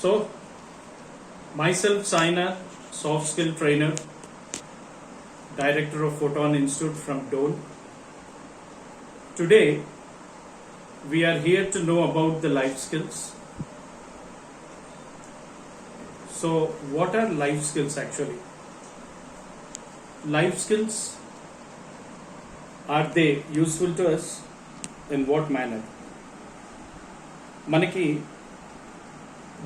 So, myself Sainath, soft skill trainer, director of Photon Institute from Dole. Today, we are here to know about the life skills. So, what are life skills actually? Life skills, are they useful to us? In what manner? మనకి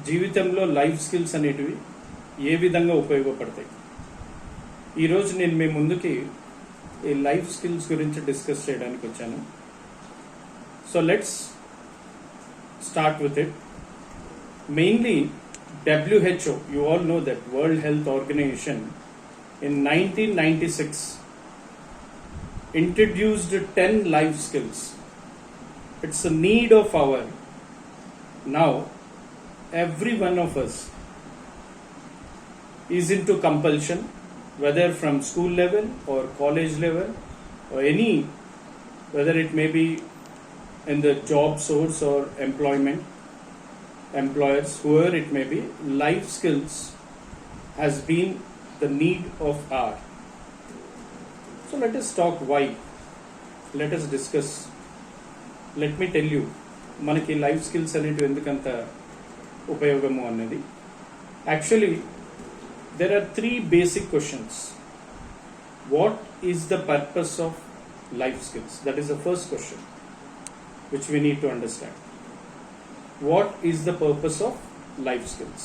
జీవితంలో life skills అనేటివి ఏ విధంగా ఉపయోగపడతాయి? ఈరోజు నేను మీ ముందుకి ఈ life skills గురించి డిస్కస్ చేయడానికి వచ్చాను. So let's start with it. Mainly WHO, you all know that World Health Organization in 1996 introduced 10 life skills. It's a need of our now. Every one of us is into compulsion, whether from school level or college level or any, whether it may be in the job source or employers, whoever it may be. Life skills has been the need of our. So let us talk why. Let us discuss. Let me tell you, మనకి life skills అనేటివి ఎందుకంత ఉపయోగము అన్నది. Actually there are three basic questions. What is the purpose of life skills? That is the first question which we need to understand. What is the purpose of life skills?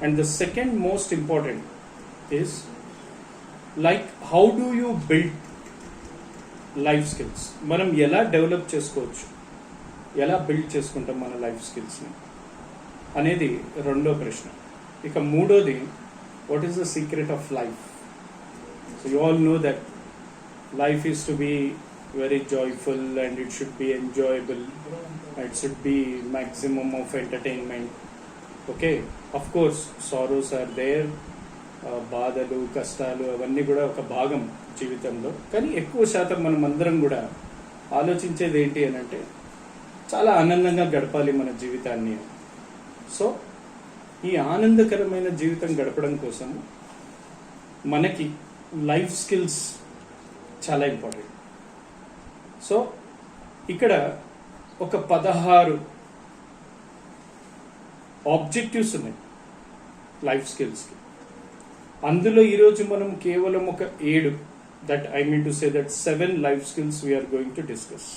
And the second most important is, like, how do you build life skills? మనం ఎలా develop చేసుకోవచ్చు, ఎలా build చేసుకుంటాం మన life స్కిల్స్ని అనేది రెండో ప్రశ్న. ఇక మూడోది, what is the secret of life? So you all know that life is to be very joyful and it should be enjoyable. It should be maximum of entertainment. Okay, of course sorrows are there, బాధలు కష్టాలు అవన్నీ కూడా ఒక భాగం జీవితంలో. కానీ ఎక్కువ శాతం మనం అందరం కూడా ఆలోచించేది ఏంటి అని అంటే, చాలా ఆనందంగా గడపాలి మన జీవితాన్ని. సో ఈ ఆనందకరమైన జీవితం గడపడం కోసం మనకి లైఫ్ స్కిల్స్ చాలా ఇంపార్టెంట్. సో ఇక్కడ ఒక 16 ఆబ్జెక్టివ్స్ ఉన్నాయి లైఫ్ స్కిల్స్కి. అందులో ఈరోజు మనం కేవలం ఒక 7, that I mean to say that 7 life skills we're going to discuss.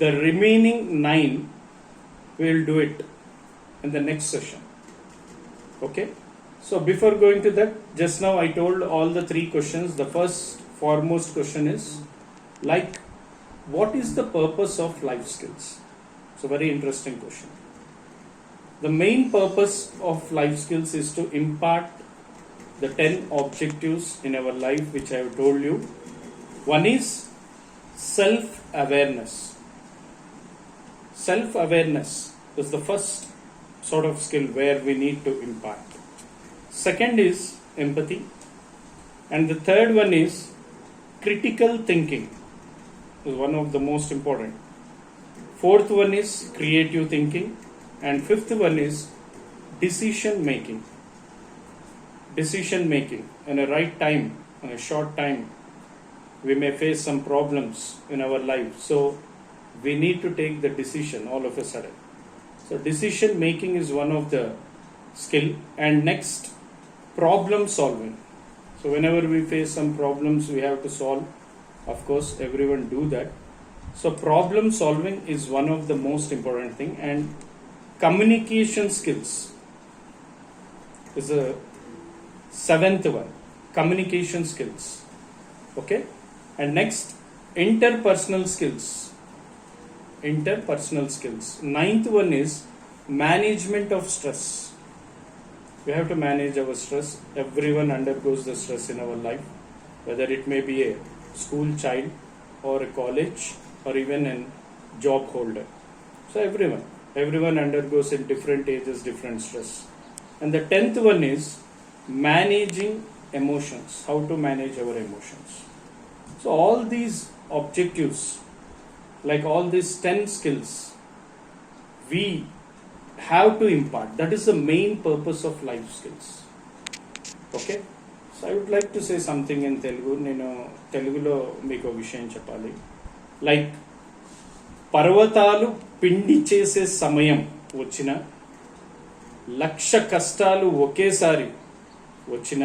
The remaining 9 we'll do it in the next session. Okay, so before going to that, just now I told all the 3 questions. The first foremost question is, like, what is the purpose of life skills? It's a very interesting question. The main purpose of life skills is to impart the 10 objectives in our life which I have told you. One is self-awareness. Self-awareness is the first sort of skill where we need to impart. Second is empathy. And the third one is critical thinking, is one of the most important. Fourth one is creative thinking. And fifth one is decision making. Decision making in a right time, in a short time, we may face some problems in our life. So we need to take the decision all of a sudden. So decision making is one of the skill. And next, problem solving. So whenever we face some problems we have to solve. Of course, everyone do that. So problem solving is one of the most important thing. And communication skills is a 7th one. Communication skills. Okay. And next, interpersonal skills. Interpersonal skills. 9th one is management of stress. We have to manage our stress. Everyone undergoes the stress in our life, whether it may be a school child or a college or even a job holder. So everyone undergoes in different ages different stress. And the 10th one is managing emotions, how to manage our emotions. So all these objectives, like all these 10 skills, we have to impart. That is the main purpose of life skills. Okay, so I would like to say something in Telugu. నేను తెలుగులో మీకు ఒక విషయం చెప్పాలి. Like పర్వతాలు పిండి చేసే సమయం వచ్చిన, 1,00,000 కష్టాలు ఒకేసారి వచ్చిన,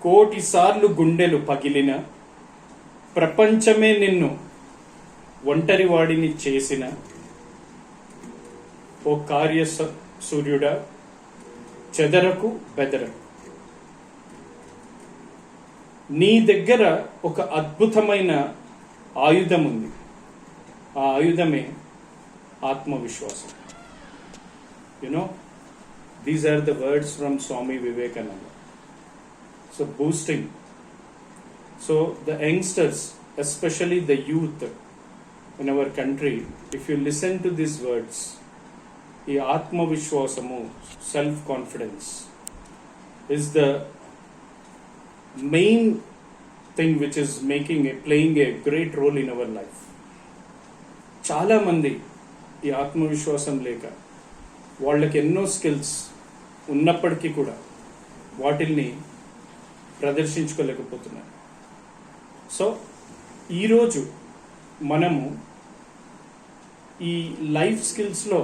1,000,000 సార్లు గుండెలు పగిలిన, ప్రపంచమే నిన్ను ఒంటరివాడిని చేసిన ఓ కార్య సూర్యుడా చెదరకు బెదరకు. నీ దగ్గర ఒక అద్భుతమైన ఆయుధం ఉంది. ఆ ఆయుధమే ఆత్మవిశ్వాసం. These are the words from Swami Vivekananda. So boosting. So the youngsters, especially the youth in our country, if you listen to these words, ఈ ఆత్మవిశ్వాసము, self confidence is the main thing which is playing a great role in our life. చాలా మంది ఈ ఆత్మవిశ్వాసం లేక వాళ్ళకి ఎన్నో skills ఉన్నప్పటికీ కూడా వాటిల్ని ప్రదర్శించుకోలేకపోతున్నారు. సో ఈరోజు మనము ఈ లైఫ్ స్కిల్స్లో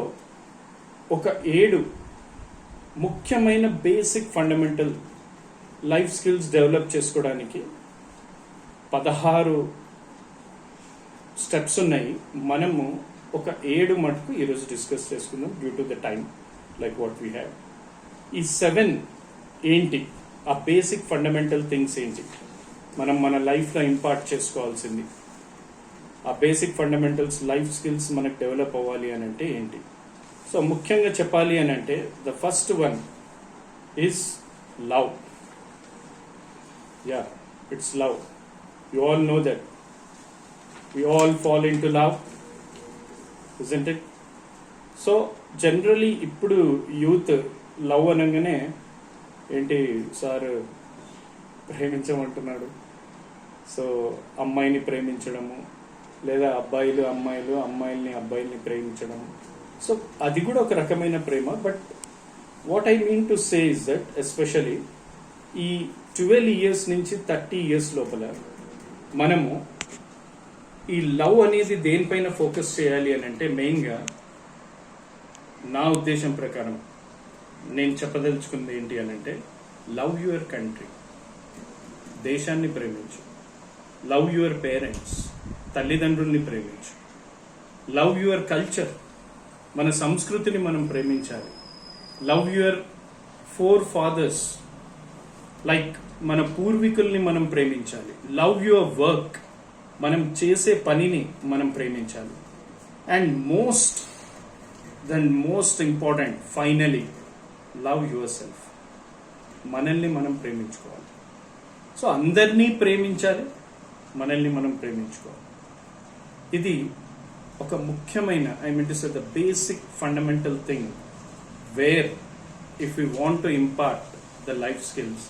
ఒక 7 ముఖ్యమైన basic fundamental life skills develop చేసుకోవడానికి 16 స్టెప్స్ ఉన్నాయి. మనము ఒక 7 మటుకు ఈరోజు డిస్కస్ చేసుకుందాం due to the time, like what we have. ఈ 7 ఏంటి, ఆ బేసిక్ ఫండమెంటల్ థింగ్స్ ఏంటి, మనం మన లైఫ్లో ఇంపార్ట్ చేసుకోవాల్సింది, ఆ బేసిక్ ఫండమెంటల్స్ లైఫ్ స్కిల్స్ మనకు డెవలప్ అవ్వాలి అని అంటే ఏంటి. సో ముఖ్యంగా చెప్పాలి అని అంటే the first one is love. Yeah, it's love. You all know that we all fall into love, isn't it? So generally ఇప్పుడు యూత్ లవ్ అనగానే ఏంటి సార్ ప్రేమించమంటున్నాడు, సో అమ్మాయిని ప్రేమించడము, లేదా అబ్బాయిలు అమ్మాయిల్ని అబ్బాయిల్ని ప్రేమించడము. సో అది కూడా ఒక రకమైన ప్రేమ. But what I mean to say is that especially ఈ 12 years నుంచి 30 years లోపల మనము ఈ లవ్ అనేది దేనిపైన ఫోకస్ చేయాలి అని అంటే మెయిన్గా నా ఉద్దేశం ప్రకారం నేను చెప్పదలుచుకుంది ఏంటి అని అంటే లవ్ యువర్ కంట్రీ, దేశాన్ని ప్రేమించు. లవ్ యువర్ పేరెంట్స్, తల్లిదండ్రుల్ని ప్రేమించు. లవ్ యువర్ కల్చర్, మన సంస్కృతిని మనం ప్రేమించాలి. Love your forefathers, like మన పూర్వీకుల్ని మనం ప్రేమించాలి. లవ్ యువర్ వర్క్, మనం చేసే పనిని మనం ప్రేమించాలి. And most important finally love your self, మనల్ని మనం ప్రేమించుకోవాలి. సో అందరినీ ప్రేమించాలి, మనల్ని మనం ప్రేమించుకోవాలి. ఇది ఒక ముఖ్యమైన, I mean to say the basic fundamental thing where if you want to impart the life skills,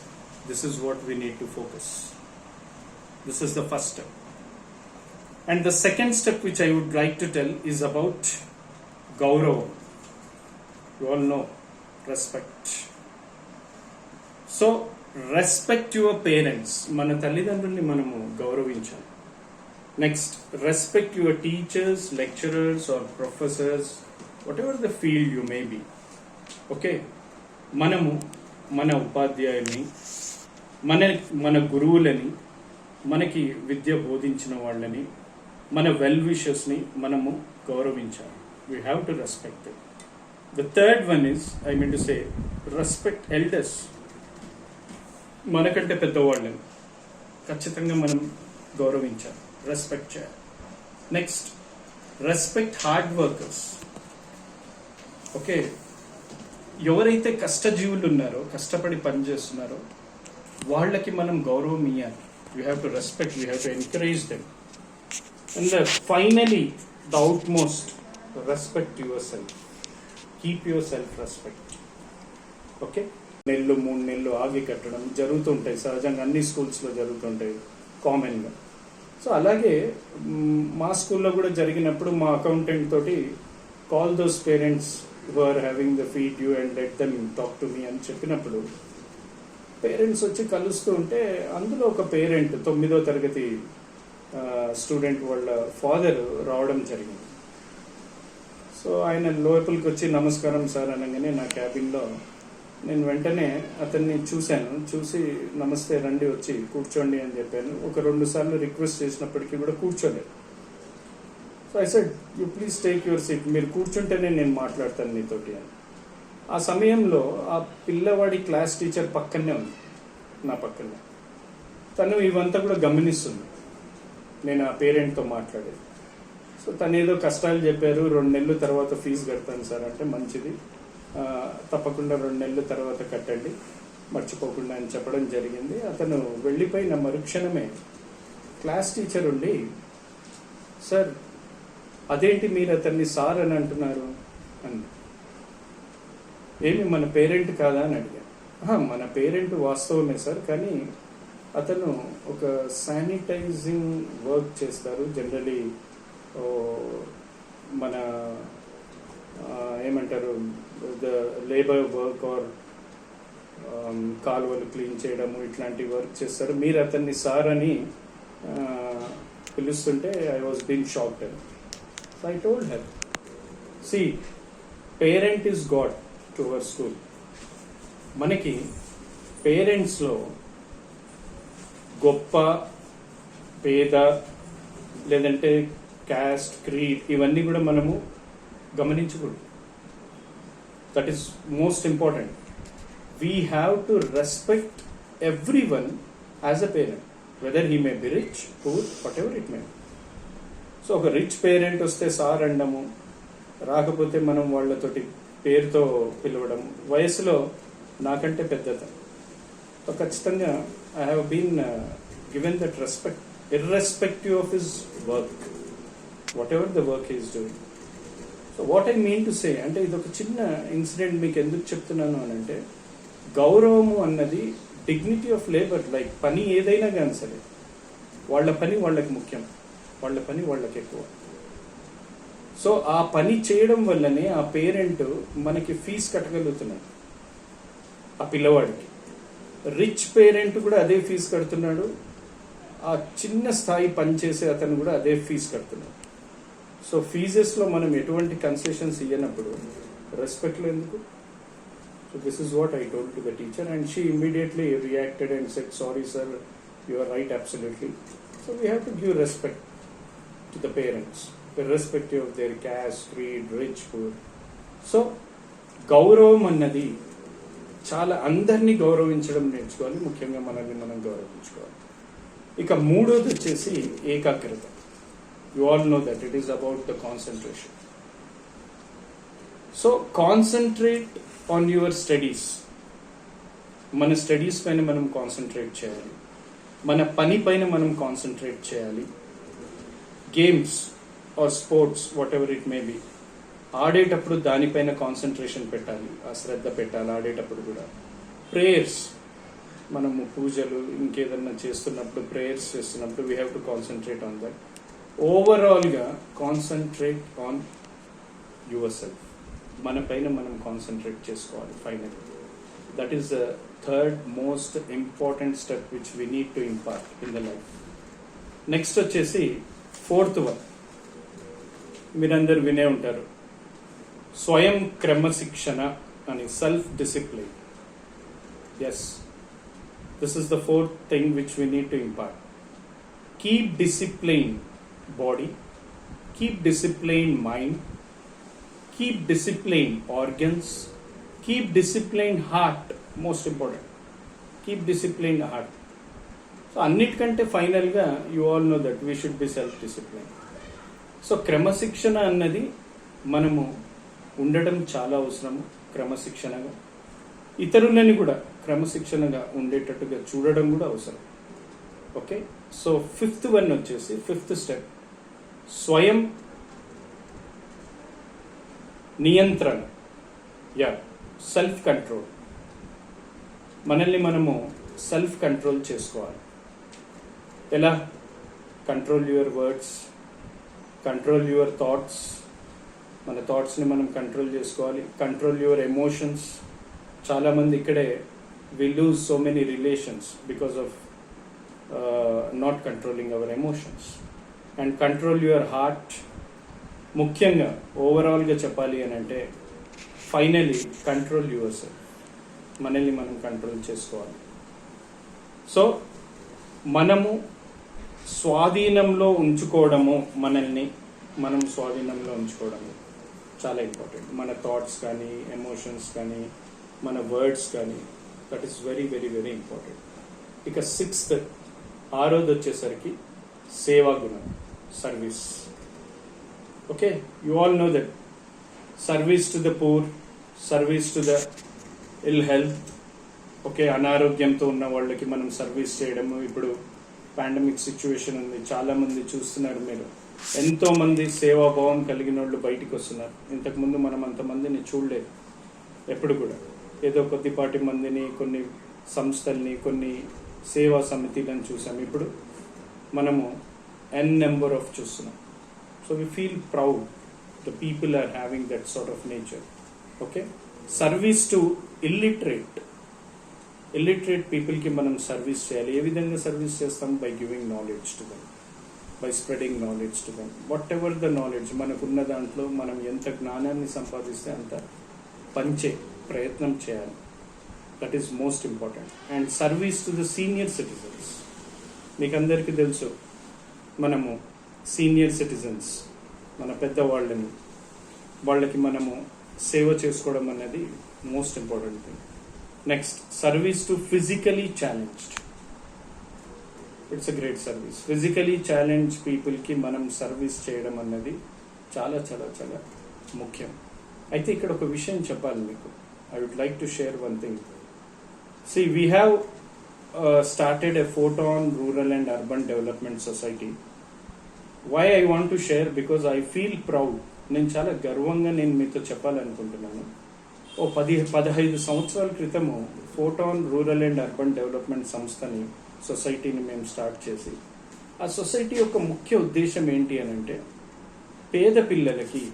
this is what we need to focus. This is the first step. And the second step which I would like to tell is about Gauravam. You all know, respect. So, respect your parents. Mana tallidandrulni manamu gauravinchali. Next, respect your teachers, lecturers or professors, whatever the field you may be. Okay? Manamu, mana upadhyayulni, mana guruvulani, మనకి విద్య బోధించిన వాళ్ళని, మన well విషర్స్ని మనము గౌరవించాలి. We have to respect them. The third one is, I mean to say, respect elders. మనకంటే పెద్దవాళ్ళని ఖచ్చితంగా మనం గౌరవించాలి, రెస్పెక్ట్ చేయాలి. Next, respect hard workers. Okay, ఎవరైతే కష్టజీవులు ఉన్నారో, కష్టపడి పనిచేస్తున్నారో వాళ్ళకి మనం గౌరవం ఇవ్వాలి. We have to respect, we have to encourage them. And finally, the outmost, respect yourself. Keep your self-respect. Okay? 2-3 నెలలు ఆగి కట్టడం జరుగుతుంటాయి సహజంగా, అన్ని స్కూల్స్లో జరుగుతుంటాయి కామన్గా. సో అలాగే మా స్కూల్లో కూడా జరిగినప్పుడు మా అకౌంటెంట్ తోటి call those parents who are having the feed you and let them talk to me అని చెప్పినప్పుడు పేరెంట్స్ వచ్చి కలుస్తూ ఉంటే అందులో ఒక పేరెంట్ 9వ తరగతి స్టూడెంట్ వాళ్ళ ఫాదర్ రావడం జరిగింది. సో ఆయన లోపలికి వచ్చి నమస్కారం సార్ అనగానే నా క్యాబిన్లో నేను వెంటనే అతన్ని చూశాను. చూసి నమస్తే రండి వచ్చి కూర్చోండి అని చెప్పాను. ఒక 2 సార్లు రిక్వెస్ట్ చేసినప్పటికీ కూడా కూర్చోలేదు. So I said you please take your seat, మీరు కూర్చుంటేనే నేను మాట్లాడతాను నీతోటి అని. ఆ సమయంలో ఆ పిల్లవాడి క్లాస్ టీచర్ పక్కనే ఉంది, నా పక్కనే. తను ఇవంతా కూడా గమనిస్తుంది, నేను ఆ పేరెంట్తో మాట్లాడేది. సో తను ఏదో కష్టాలు చెప్పారు, 2 నెలల తర్వాత ఫీజు కడతాను సార్ అంటే మంచిది, తప్పకుండా 2 నెలల తర్వాత కట్టండి మర్చిపోకుండా అని చెప్పడం జరిగింది. అతను వెళ్ళిపోయిన మరుక్షణమే క్లాస్ టీచర్ ఉండి, సార్ అదేంటి మీరు అతన్ని సార్ అని అంటున్నారు అని. ఏమి మన పేరెంట్ కాదా అని అడిగాను. మన పేరెంట్ వాస్తవమే సార్, కానీ అతను ఒక శానిటైజింగ్ వర్క్ చేస్తారు. జనరలీ మన ఏమంటారు ద లేబర్ వర్క్ ఆర్ కాలువలు క్లీన్ చేయడము ఇట్లాంటి వర్క్ చేస్తారు. మీరు అతన్ని సార్ అని పిలుస్తుంటే I was being shocked. So I told her, see parent is god to our school. మనకి పేరెంట్స్లో గొప్ప పేద లేదంటే క్యాస్ట్ క్రీడ్ ఇవన్నీ కూడా మనము గమనించకూడదు. That is most important. We have to respect everyone as a parent, whether he may be rich poor whatever it may. So ఒక రిచ్ పేరెంట్ వస్తే సార్ అండము, రాకపోతే మనం వాళ్ళతోటి పేరుతో పిలవడం, వయసులో నాకంటే పెద్దతను. సో ఖచ్చితంగా I have been given that respect irrespective of his work, whatever the work he is doing. So what I mean to say అంటే ఇది ఒక చిన్న ఇన్సిడెంట్ మీకు ఎందుకు చెప్తున్నాను అని అంటే, గౌరవము అన్నది డిగ్నిటీ ఆఫ్ లేబర్. లైక్ పని ఏదైనా కానీ సరే వాళ్ళ పని వాళ్ళకి ముఖ్యం, వాళ్ళ పని వాళ్ళకి ఎక్కువ. సో ఆ పని చేయడం వల్లనే ఆ పేరెంట్ మనకి ఫీజు కట్టగలుగుతున్నాడు ఆ పిల్లవాడికి. రిచ్ పేరెంట్ కూడా అదే ఫీజు కడుతున్నాడు, ఆ చిన్న స్థాయి పనిచేసే అతను కూడా అదే ఫీజు కడుతున్నాడు. సో ఫీజెస్లో మనం ఎటువంటి కన్సెషన్స్ ఇవ్వనప్పుడు రెస్పెక్ట్లో ఎందుకు? So this is what I told to the teacher and she immediately reacted and said, sorry sir, you are right, absolutely. So we have to give respect to the parents irrespective of their caste, creed, rich, poor. సో గౌరవం అన్నది చాలా అందరినీ గౌరవించడం నేర్చుకోవాలి, ముఖ్యంగా మనల్ని మనం గౌరవించుకోవాలి. ఇక మూడోది వచ్చేసి ఏకాగ్రత. You all know that it is about the concentration. So concentrate on your studies. మన స్టడీస్ పైన మనం కాన్సన్ట్రేట్ చేయాలి, మన పని పైన మనం కాన్సన్ట్రేట్ చేయాలి. Games or sports whatever it may be, ఆడేటప్పుడు దానిపైన కాన్సన్ట్రేషన్ పెట్టాలి, ఆ శ్రద్ధ పెట్టాలి ఆడేటప్పుడు కూడా. ప్రేయర్స్, మనము పూజలు ఇంకేదన్నా చేస్తున్నప్పుడు, ప్రేయర్స్ చేస్తున్నప్పుడు we have to concentrate on that. ఓవరాల్గా కాన్సన్ట్రేట్ ఆన్ యువర్ సెల్ఫ్. మన పైన మనం కాన్సన్ట్రేట్ చేసుకోవాలి. Final that is the third most important step which we need to impart in the life. Next వచ్చేసి ఫోర్త్ వన్, మీరందరూ వినే ఉంటారు, స్వయం క్రమశిక్షణ అని, self discipline. Yes, this is the fourth thing which we need to impart. Keep disciplined body, keep disciplined mind, keep disciplined organs, keep disciplined heart. Most important, keep disciplined heart. So అన్నిటికంటే ఫైనల్గా you all know that we should be self-disciplined. So క్రమశిక్షణ అన్నది మనము ఉండటం చాలా అవసరము. క్రమశిక్షణగా ఇతరులని కూడా క్రమశిక్షణగా ఉండేటట్టుగా చూడడం కూడా అవసరం. ఓకే, సో ఫిఫ్త్ వన్ వచ్చేసి, ఫిఫ్త్ స్టెప్, స్వయం నియంత్రణ, సెల్ఫ్ కంట్రోల్. మనల్ని మనము సెల్ఫ్ కంట్రోల్ చేసుకోవాలి. ఎలా? Control your words, control your thoughts, మన థాట్స్ని మనం కంట్రోల్ చేసుకోవాలి. Control your emotions. చాలామంది ఇక్కడే we lose so many relations because of not controlling our emotions. And control your heart. ముఖ్యంగా ఓవరాల్గా చెప్పాలి అని అంటే ఫైనలీ కంట్రోల్ యువర్ సెల్ఫ్. మనల్ని మనం కంట్రోల్ చేసుకోవాలి. సో మనము స్వాధీనంలో ఉంచుకోవడము, మనల్ని మనం స్వాధీనంలో ఉంచుకోవడము చాలా ఇంపార్టెంట్. మన థాట్స్ కానీ, ఎమోషన్స్ కానీ, మన వర్డ్స్ కానీ, that is very very very important. ఇక 6th, 6th వచ్చేసరికి సేవా గుణం, service. Okay, you all know that service to the poor, service to the ill health. Okay, అనారోగ్యంతో ఉన్న వాళ్ళకి మనం సర్వీస్ చేయడము. ఇప్పుడు పాండమిక్ సిచ్యువేషన్ ఉంది, చాలా మంది చూస్తున్నారు మీరు, ఎంతో మంది సేవాభావం కలిగిన వాళ్ళు బయటికి వస్తున్నారు. ఇంతకుముందు మనం అంతమందిని చూడలేదు ఎప్పుడు కూడా. ఏదో కొద్దిపాటి మందిని, కొన్ని సంస్థల్ని, కొన్ని సేవా సమితిలను చూసాం. ఇప్పుడు మనము n నెంబర్ ఆఫ్ చూస్తున్నాం. So we feel proud the people are having that sort of nature. Okay, service to illiterate పీపుల్కి మనం సర్వీస్ చేయాలి. ఏ విధంగా సర్వీస్ చేస్తాం? By giving knowledge to them, by spreading knowledge to them. Whatever the knowledge, మనకున్న దాంట్లో మనం ఎంత జ్ఞానాన్ని సంపాదిస్తే అంత పంచే ప్రయత్నం చేయాలి. That is most important. And service to the senior citizens. మీకు అందరికీ తెలుసు, మనము సీనియర్ సిటిజన్స్, మన పెద్దవాళ్ళని, వాళ్ళకి మనము సేవ చేసుకోవడం అనేది most important thing. Next, service to physically challenged. It's a great service. Physically challenge పీపుల్కి మనం సర్వీస్ చేయడం అన్నది చాలా చాలా చాలా ముఖ్యం. అయితే ఇక్కడ ఒక విషయం చెప్పాలి మీకు. I would like to share one thing. See, we have started a Photon Rural and Urban Development Society. Why I want to share? Because I feel proud. నేను చాలా గర్వంగా నేను మీతో చెప్పాలనుకుంటున్నాను. 15 సంవత్సరాల క్రితము photon rural and urban development సంస్థని, సొసైటీని మేము స్టార్ట్ చేసి, ఆ సొసైటీ యొక్క ముఖ్య ఉద్దేశం ఏంటి అని అంటే, పేద పిల్లలకి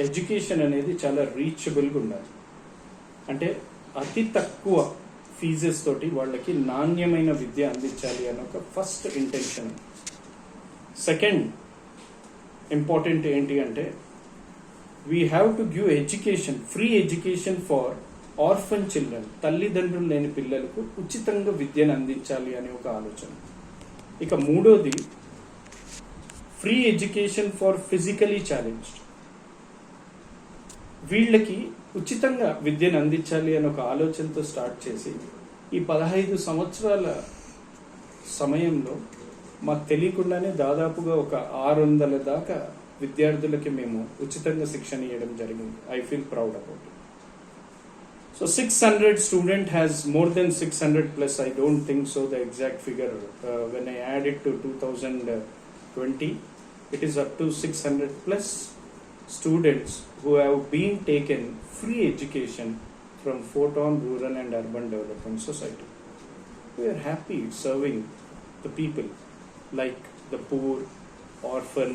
ఎడ్యుకేషన్ అనేది చాలా రీచబుల్గా ఉండాలి. అంటే అతి తక్కువ ఫీజెస్ తోటి వాళ్ళకి నాణ్యమైన విద్య అందించాలి అని ఒక ఫస్ట్ ఇంటెన్షన్. సెకండ్ ఇంపార్టెంట్ ఏంటి అంటే, we have to give education, free education for orphan children. తల్లిదండ్రులు లేని పిల్లలకు ఉచితంగా విద్యను అందించాలి అనే ఒక ఆలోచన. ఇక మూడోది, free education for physically challenged. వీళ్ళకి ఉచితంగా విద్యను అందించాలి అని ఒక ఆలోచనతో స్టార్ట్ చేసి, ఈ 15 సంవత్సరాల సమయంలో మాకు తెలియకుండానే దాదాపుగా ఒక 600 దాకా విద్యార్థులకి మేము ఉచితంగా శిక్షణ ఇవ్వడం జరిగింది. I feel proud about it. So 600 student has more than 600 plus. I don't think so the exact figure. When I add it to 2020, it is up to 600 plus students who have been taken free education from Photon Rural and Urban Development Society. We are happy serving the people like the poor, orphan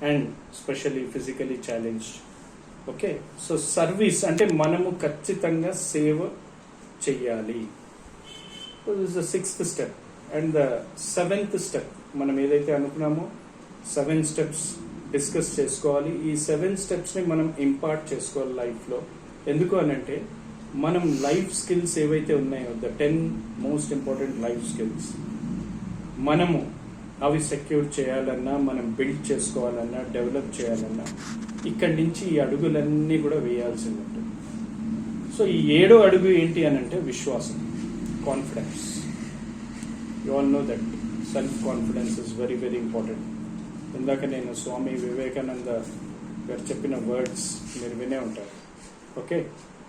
and especially physically challenged. Okay, so service అంటే మనము ఖచ్చితంగా సేవ చెయ్యాలి. So this is the 6th step. And the 7th step, మనం ఏదైతే అనుకున్నామో 7 steps discuss చేసుకోవాలి. ఈ 7 స్టెప్స్ని మనం ఇంపార్ట్ చేసుకోవాలి లైఫ్లో. ఎందుకు అనంటే, మనం లైఫ్ స్కిల్స్ ఏవైతే ఉన్నాయో, the 10 most important life skills, మనము అవి సెక్యూర్ చేయాలన్నా, మనం బిల్డ్ చేసుకోవాలన్నా, డెవలప్ చేయాలన్నా, ఇక్కడి నుంచి ఈ అడుగులన్నీ కూడా వేయాల్సింది ఉంటుంది. సో ఈ 7వ అడుగు ఏంటి అనంటే విశ్వాసం, confidence. You all know that self confidence is very very important. ఇందాక నేను స్వామి వివేకానంద గారు చెప్పిన వర్డ్స్ మీరు వినే ఉంటారు. ఓకే,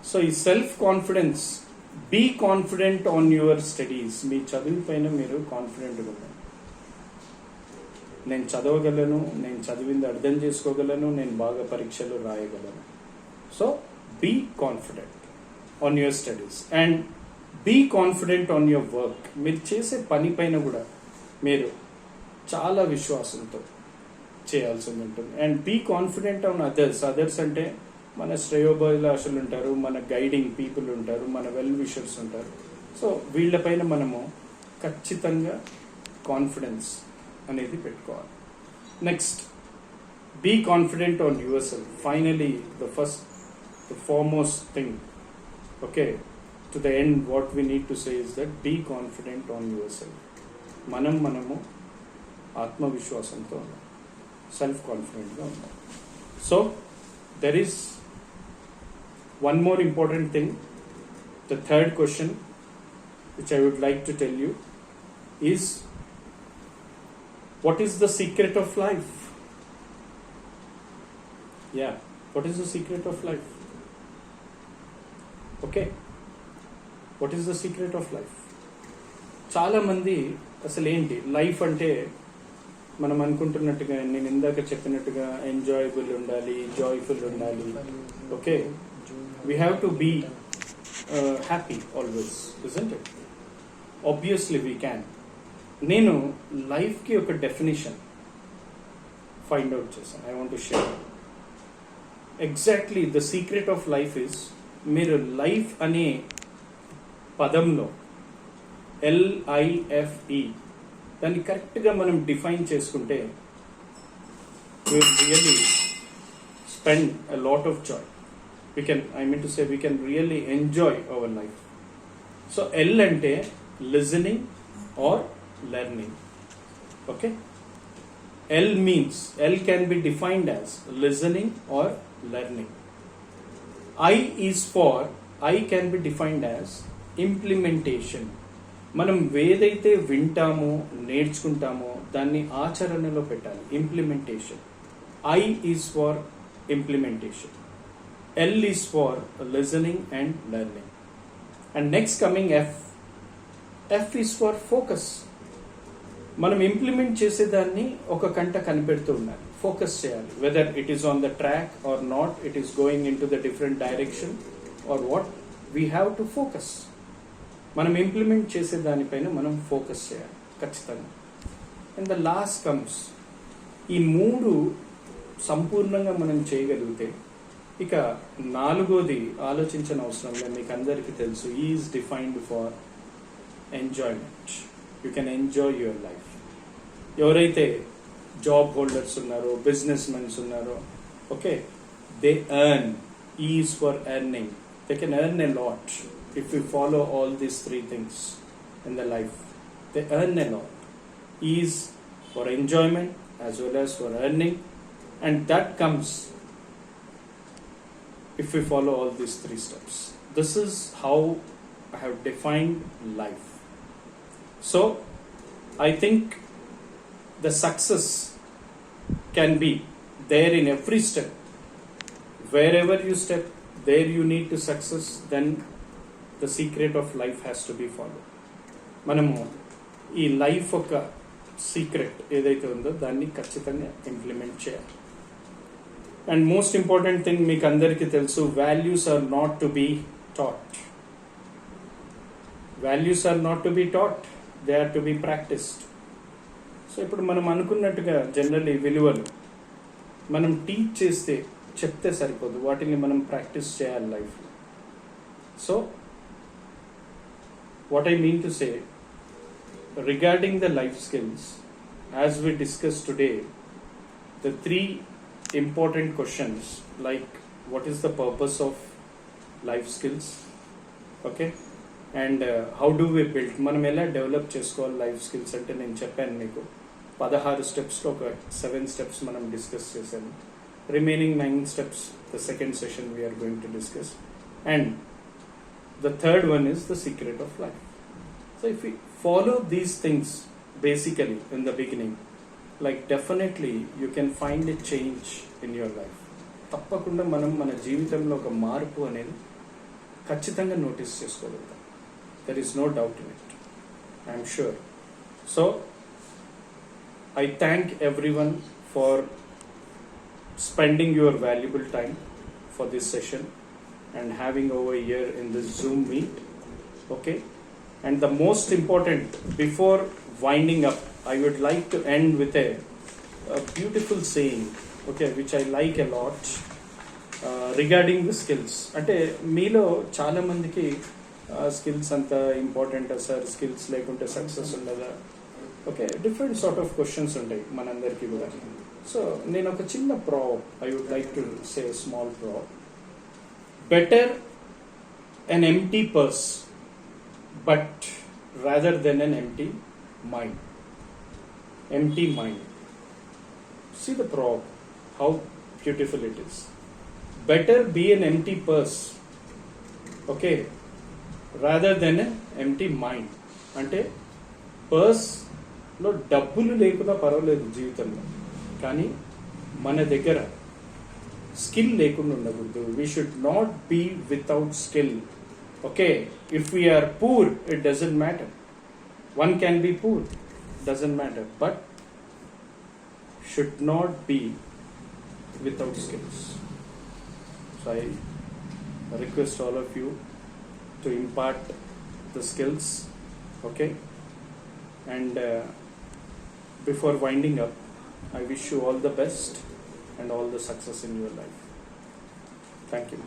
సో ఈ self confidence, be confident on your studies. మీ చదువు పైన మీరు కాన్ఫిడెంట్గా ఉండాలి. నేను చదవగలను, నేను చదివింది అర్థం చేసుకోగలను, నేను బాగా పరీక్షలు రాయగలను. So be confident on your studies and be confident on your work. మీరు చేసే పని పైన కూడా మీరు చాలా విశ్వాసంతో, చేయాల్సింది ఉంటుంది. And be confident on others అంటే మన శ్రేయోభిలాషులు ఉంటారు, మన గైడింగ్ పీపుల్ ఉంటారు, మన వెల్ విషర్స్ ఉంటారు. సో వీళ్ళపైన మనము ఖచ్చితంగా కాన్ఫిడెన్స్ అనేది పెట్టుకోవాలి. Next, be confident on yourself. Finally the foremost thing, okay, to the end what we need to say is that be confident on yourself. మనము ఆత్మవిశ్వాసంతో ఉన్నాం, సెల్ఫ్ కాన్ఫిడెంట్గా ఉన్నాం. So there is one more important thing. The third question which I would like to tell you is, what is the secret of life? Yeah, what is the secret of life? Okay, what is the secret of life? చాలా మంది అసలు ఏంటి life అంటే, మనం అనుకుంటున్నట్టుగా, నేను ఇందాక చెప్పినట్టుగా enjoyable ఉండాలి, జాయ్ఫుల్ ఉండాలి. Okay, we have to be happy always, isn't it? Obviously we can. నేను లైఫ్కి ఒక డెఫినేషన్ ఫైండ్ అవుట్ చేశాను. I want to share. Exactly the secret of life is, మీరు లైఫ్ అనే పదంలో LIFE దాన్ని కరెక్ట్గా మనం డిఫైన్ చేసుకుంటే, we really spend a lot of joy. We can really enjoy our life. So L అంటే listening or learning. Okay, L can be defined as listening or learning. I can be defined as implementation. మనం ఏదైతే వింటామో నేర్చుకుంటామో దాన్ని ఆచరణలో పెట్టాలి. Implementation. I is for implementation. L is for listening and learning. And next coming F is for focus. మనం implement చేసేదాన్ని ఒక కంట కనిపెడుతూ ఉండాలి, ఫోకస్ చేయాలి. Whether it is on the track or not, it is going into the different direction or what, we have to focus. మనం implement చేసే దానిపైన మనం ఫోకస్ చేయాలి ఖచ్చితంగా. అండ్ ద లాస్ట్ కమ్స్, ఈ మూడు సంపూర్ణంగా మనం చేయగలిగితే, ఇక నాలుగోది ఆలోచించిన అవసరం లేదు. మీకు అందరికీ తెలుసు, is defined for enjoyment. You can enjoy your life. ఎవరైతే జాబ్ హోల్డర్స్ ఉన్నారో, బిజినెస్ మెన్స్ ఉన్నారో, okay, they earn. Is for earning. They can earn a lot if we follow all these three things in the life. They earn a lot. Ease for enjoyment as well as for earning, and that comes if we follow all these three steps. This is how I have defined life. So I think the success can be there in every step. Wherever you step, there you need to success. Then the secret of life has to be followed. మనము ఈ life ఒక secret ఏదైతే ఉందో దాన్ని ఖచ్చితంగా implement చేయాలి. And most important thing, మీకు అందరికీ తెలుసు, values are not to be taught. Values are not to be taught, they are to be practised. So ఇప్పుడు మనం అనుకున్నట్టుగా జనరల్లీ విలువలు మనం టీచ్ చేస్తే, చెప్తే సరిపోదు, వాటిని మనం ప్రాక్టీస్ చేయాలి లైఫ్లో. So what I mean to say, regarding the life skills, as we discussed today, the three important questions, like what is the purpose of life skills, okay, and how do we build, మనం ఎలా develop చేసుకోవాలి life skills అంటే, నేను చెప్పాను మీకు 16 స్టెప్స్లో ఒక 7 steps మనం discuss చేశాను. Remaining 9 steps the second session we're going to discuss. And the third one is the secret of life. So if we follow these things basically in the beginning, like definitely you can find a change in your life. తప్పకుండా మనం మన జీవితంలో ఒక మార్పు అనేది ఖచ్చితంగా notice చేసుకోగలుగుతాం. There is no doubt in it, I'm sure. So I thank everyone for spending your valuable time for this session and having over here in this Zoom meet. Okay, and the most important, before winding up, I would like to end with a beautiful saying, okay, which I like a lot, regarding the skills. అంటే మీలో చాలా మందికి skills అంత ఇంపార్టెంటా sir, skills లేకుంటే success ఉండదా, okay, different sort of questions ఉంటాయి మనందరికీ కూడా. సో నేను ఒక చిన్న prob, I would like to say small prob. Better an empty purse but rather than an empty mind. Empty mind. See the proverb, how beautiful it is. Better be an empty purse, okay, rather than an empty mind. అంటే పర్స్లో డబ్బులు లేకుండా పర్వాలేదు జీవితంలో, కానీ మన దగ్గర skill లేకుండా ఉండకూడదు. We should not be without skill. Okay, if we are poor, it doesn't matter. One can be poor, doesn't matter, but should not be without skills. So I request all of you to impart the skills, okay? And before winding up, I wish you all the best and all the success in your life. Thank you.